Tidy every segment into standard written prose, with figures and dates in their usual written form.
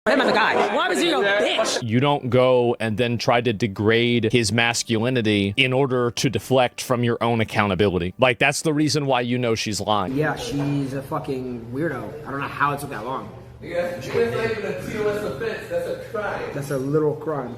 him as a guy. Why was he a bitch? You don't go and then try to degrade his masculinity in order to deflect from your own accountability. Like, that's the reason why you know she's lying. Yeah, she's a fucking weirdo. I don't know how it took that long. That's not even a TOS offense, that's a crime. That's a literal crime.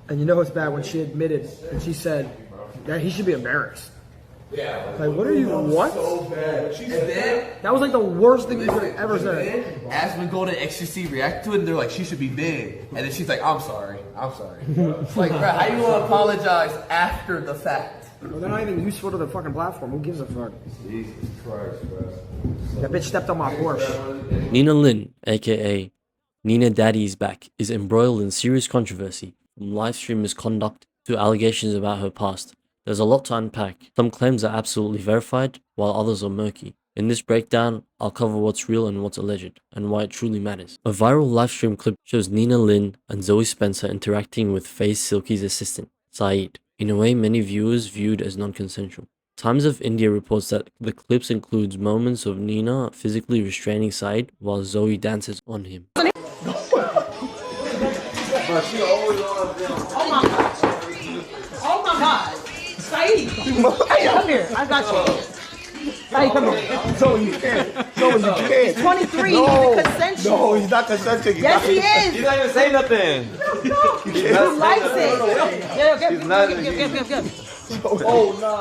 And you know it's bad when she admitted and she said that he should be embarrassed. Yeah. Like, what are you, what? So bad. She's dead. That was like the worst thing you could have ever said. As we go to XTC react to it, they're like, she should be banned. And then she's like, I'm sorry. It's like, bro, how you gonna apologize after the fact? Well, they're not even useful to the fucking platform. Who gives a fuck? Jesus Christ, bro. That bitch stepped on my Porsche. Nina Lin, aka Nina Daddy's Back, is embroiled in serious controversy, from live stream misconduct to allegations about her past. There's a lot to unpack. Some claims are absolutely verified, while others are murky. In this breakdown, I'll cover what's real and what's alleged, and why it truly matters. A viral livestream clip shows Nina Lin and Zoe Spencer interacting with FaZe Silky's assistant, Saeed, in a way many viewers viewed as non-consensual. Times of India reports that the clips includes moments of Nina physically restraining Saeed while Zoe dances on him. Bro, she always on them. Oh my god. Oh my god. Saeed. Hey, come here. I got you. Saeed, come here. Zoe, you can't. Zoe, you can't. 23. No, He's consensual. no, he's not consenting. Yes, he is. He's not even saying nothing. He likes it. Yeah, give. Oh, no.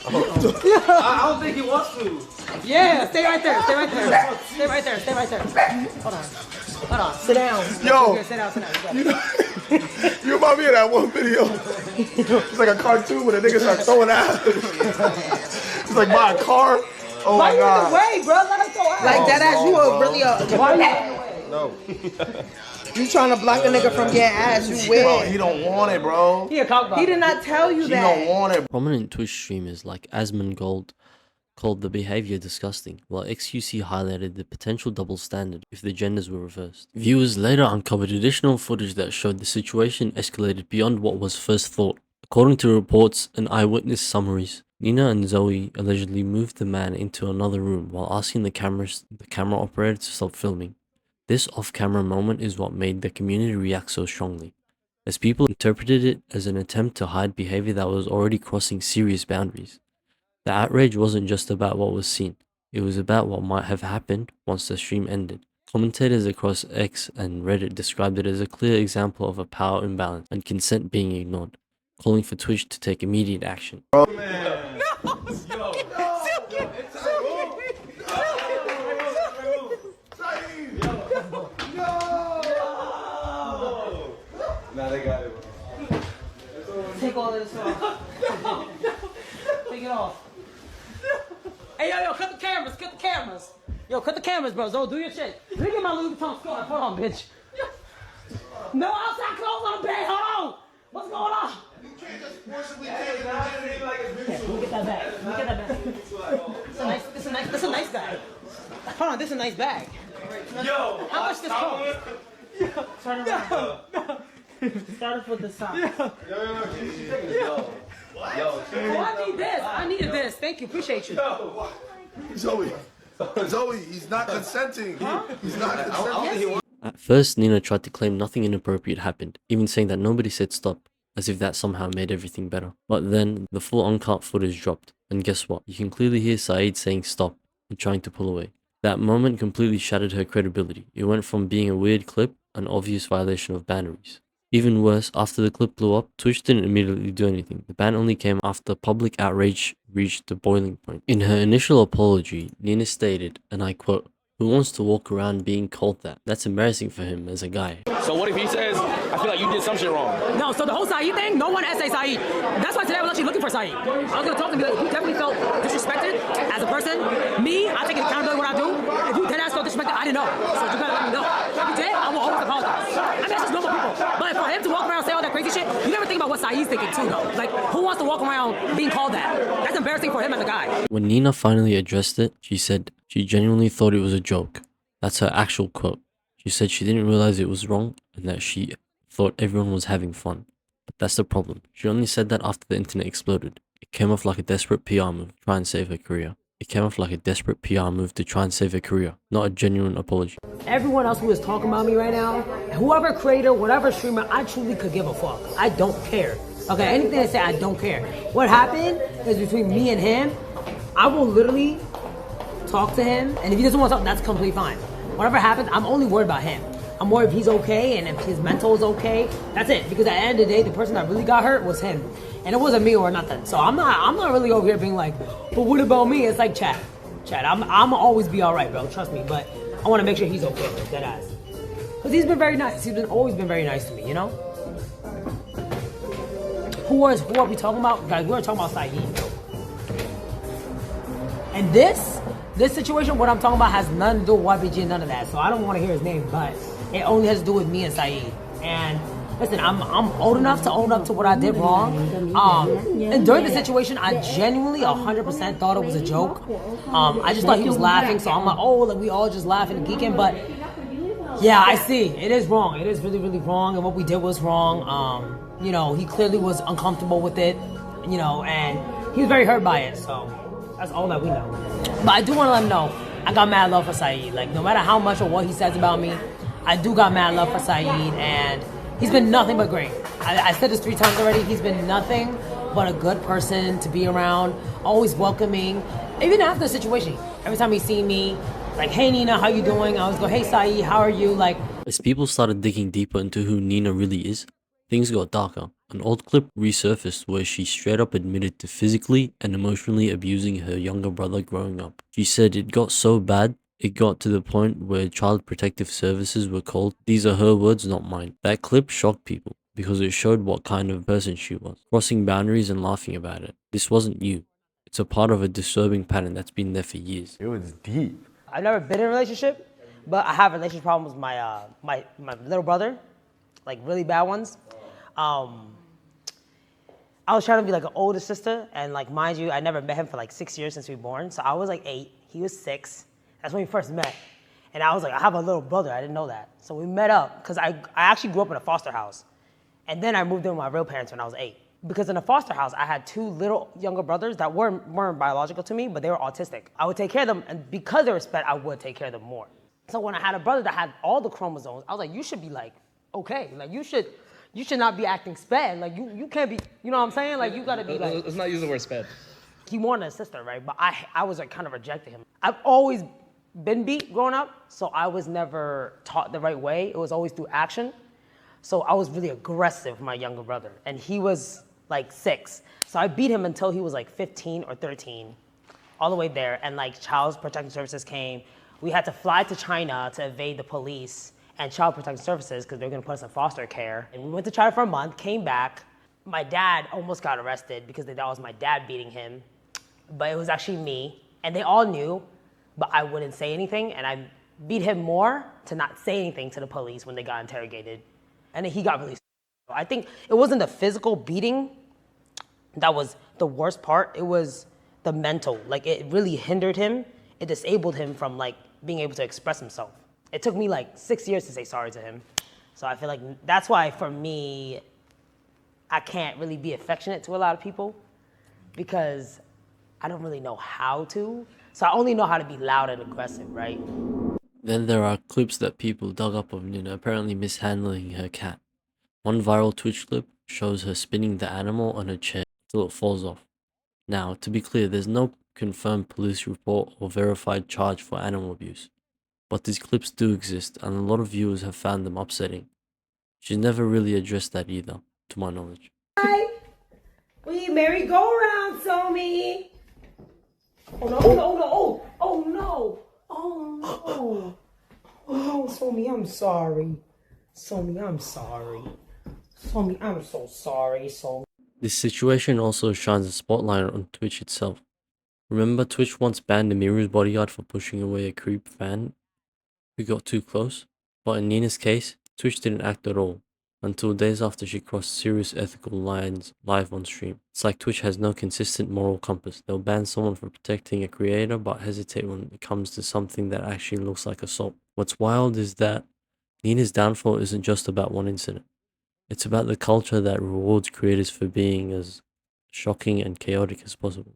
I don't think he wants to. Yeah, stay right there. Stay right there. Stay right there. Stay right there. Hold on. Hold on. Sit down. Yo. Sit down. Sit down. You know, you remind me of that one video. It's like a cartoon where the niggas start throwing ass. It's like buy a car. Oh Why my you in god. the way, bro? Let us go out. Like that ass, you are really a. Why you in the way? No. You trying to block a nigga from getting ass? You Bro, weird. he don't want it, bro. He a cock blocker. He did not tell you He that. don't want it. Prominent Twitch streamers like Asmongold called the behavior disgusting, while XQC highlighted the potential double standard if the genders were reversed. Viewers later uncovered additional footage that showed the situation escalated beyond what was first thought. According to reports and eyewitness summaries, Nina and Zoe allegedly moved the man into another room while asking the camera operator to stop filming. This off-camera moment is what made the community react so strongly, as people interpreted it as an attempt to hide behavior that was already crossing serious boundaries. The outrage wasn't just about what was seen, it was about what might have happened once the stream ended. Commentators across X and Reddit described it as a clear example of a power imbalance and consent being ignored, calling for Twitch to take immediate action. Nah, they got it, bro. Take all this off. Take it off. Hey, yo, cut the cameras, cut the cameras. Yo, cut the cameras, bro. Zo, do your shit. Let me get my Louis Vuitton scarf. Hold on, bitch. No outside clothes on the bed. Hold on. What's going on? You can't just forcibly take it. Let me get that bag. Let me get that bag. This is a nice bag. Hold on, this is a nice bag. Yo, How much this cost? Turn around. Start with the top. Yo. Oh, I need this. I needed this. Thank you. Appreciate you. Zoe, he's not consenting. He's not consenting. At first, Nina tried to claim nothing inappropriate happened, even saying that nobody said stop, as if that somehow made everything better. But then, the full uncut footage dropped, and guess what? You can clearly hear Saeed saying stop and trying to pull away. That moment completely shattered her credibility. It went from being a weird clip, an obvious violation of boundaries. Even worse, after the clip blew up, Twitch didn't immediately do anything. The ban only came after public outrage reached the boiling point. In her initial apology, Nina stated, and I quote, "Who wants to walk around being called that? That's embarrassing for him as a guy." So what if he says, I feel like you did some shit wrong? No, so the whole Saeed thing, no one essay Saeed. That's why today I was actually looking for Saeed. I was going to talk to him and be like, you definitely felt disrespected as a person. Me, I take accountability what I do. If you dead ass felt disrespected, I didn't know. So you gotta let me know. If you did, I will always apologize. I mean, that's just normal people. But for him to walk around and say all that crazy shit, you never think about what Saeed's thinking too, though. Like, who wants to walk around being called that? That's embarrassing for him as a guy. When Nina finally addressed it, she said she genuinely thought it was a joke. That's her actual quote. She said she didn't realize it was wrong and that she thought everyone was having fun. But that's the problem. She only said that after the internet exploded. It came off like a desperate PR move to try and save her career. It came off like a desperate PR move to try and save her career, not a genuine apology. Everyone else who is talking about me right now, whoever creator, whatever streamer, I truly could give a fuck. I don't care. Okay, anything they say, I don't care. What happened is between me and him. I will literally talk to him, and if he doesn't want to talk, that's completely fine. Whatever happens, I'm only worried about him. I'm worried if he's okay and if his mental is okay. That's it. Because at the end of the day, the person that really got hurt was him, and it wasn't me or nothing. So I'm not really over here being like, but what about me? It's like Chad. I'm always be all right, bro. Trust me. But I want to make sure he's okay. Dead ass. Because he's been very nice. He's always been very nice to me. You know. Who are we talking about, guys? We're talking about Saeed. And this situation, what I'm talking about, has nothing to do with YBG and none of that. So I don't want to hear his name, but it only has to do with me and Saeed. And listen, I'm old enough to own up to what I did wrong. And during the situation, I genuinely 100% thought it was a joke. I just thought he was laughing, so I'm like, oh, like we all just laughing and geeking. But yeah, I see. It is wrong. It is really, really wrong. And what we did was wrong. You know, he clearly was uncomfortable with it, you know, and he was very hurt by it. So that's all that we know. But I do want to let him know, I got mad love for Saeed. Like, no matter how much or what he says about me, I do got mad love for Saeed, and he's been nothing but great. I said this 3 times already. He's been nothing but a good person to be around, always welcoming. Even after the situation, every time he seen me, like, hey Nina, how you doing? I always go, hey Saeed, how are you? Like, As people started digging deeper into who Nina really is, things got darker. An old clip resurfaced where she straight up admitted to physically and emotionally abusing her younger brother growing up. She said it got so bad, it got to the point where Child Protective Services were called. These are her words, not mine. That clip shocked people because it showed what kind of person she was, crossing boundaries and laughing about it. This wasn't you. It's a part of a disturbing pattern that's been there for years. It was deep. I've never been in a relationship, but I have relationship problems with my little brother, like really bad ones. I was trying to be like an older sister, and like, mind you, I never met him for like 6 years since we were born. So I was like 8, he was 6. That's when we first met. And I was like, I have a little brother, I didn't know that. So we met up, because I actually grew up in a foster house. And then I moved in with my real parents when I was 8. Because in the foster house, I had 2 little younger brothers that weren't biological to me, but they were autistic. I would take care of them, and because they were sped, I would take care of them more. So when I had a brother that had all the chromosomes, I was like, you should be like, okay, like you should not be acting sped. Like you can't be, you know what I'm saying? Like you gotta be like. Let's not use the word sped. He wanted a sister, right? But I was like kind of rejecting him. I've always been beat growing up, so I was never taught the right way. It was always through action. So I was really aggressive with my younger brother, and he was like 6. So I beat him until he was like 15 or 13, all the way there. And like Child Protective Services came. We had to fly to China to evade the police and Child Protective Services because they were gonna put us in foster care. And we went to China for a month, came back. My dad almost got arrested because they thought it was my dad beating him, but it was actually me. And they all knew, but I wouldn't say anything. And I beat him more to not say anything to the police when they got interrogated. And then he got released. I think it wasn't the physical beating that was the worst part. It was the mental. Like, it really hindered him. It disabled him from like being able to express himself. It took me like 6 years to say sorry to him. So I feel like that's why for me, I can't really be affectionate to a lot of people because I don't really know how to. So I only know how to be loud and aggressive, right? Then there are clips that people dug up of Nina apparently mishandling her cat. One viral Twitch clip shows her spinning the animal on her chair till it falls off. Now, to be clear, there's no confirmed police report or verified charge for animal abuse. But these clips do exist, and a lot of viewers have found them upsetting. She's never really addressed that either, to my knowledge. Hi. We merry-go-round, Somi. Oh no, oh no, oh no, oh no. Oh no, Somi, I'm sorry. Somi, I'm sorry. Somi, I'm so sorry, Somi. This situation also shines a spotlight on Twitch itself. Remember Twitch once banned Amiru's bodyguard for pushing away a creep fan who got too close? But in Nina's case, Twitch didn't act at all, until days after she crossed serious ethical lines live on stream. It's like Twitch has no consistent moral compass. They'll ban someone for protecting a creator, but hesitate when it comes to something that actually looks like assault. What's wild is that Nina's downfall isn't just about one incident. It's about the culture that rewards creators for being as shocking and chaotic as possible.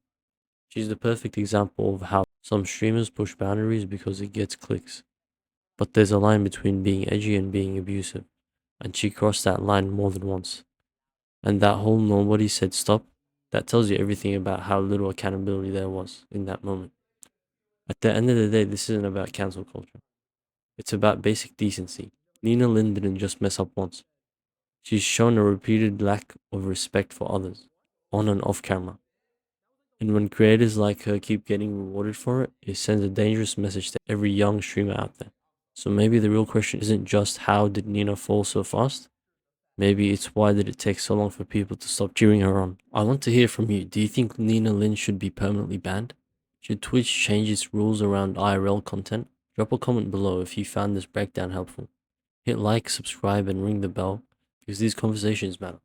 She's the perfect example of how some streamers push boundaries because it gets clicks. But there's a line between being edgy and being abusive, and she crossed that line more than once. And that whole nobody said stop, that tells you everything about how little accountability there was in that moment. At the end of the day, this isn't about cancel culture. It's about basic decency. Nina Lin didn't just mess up once. She's shown a repeated lack of respect for others, on and off camera. And when creators like her keep getting rewarded for it, it sends a dangerous message to every young streamer out there. So maybe the real question isn't just how did Nina fall so fast? Maybe it's why did it take so long for people to stop cheering her on? I want to hear from you. Do you think Nina Lin should be permanently banned? Should Twitch change its rules around IRL content? Drop a comment below if you found this breakdown helpful. Hit like, subscribe, and ring the bell because these conversations matter.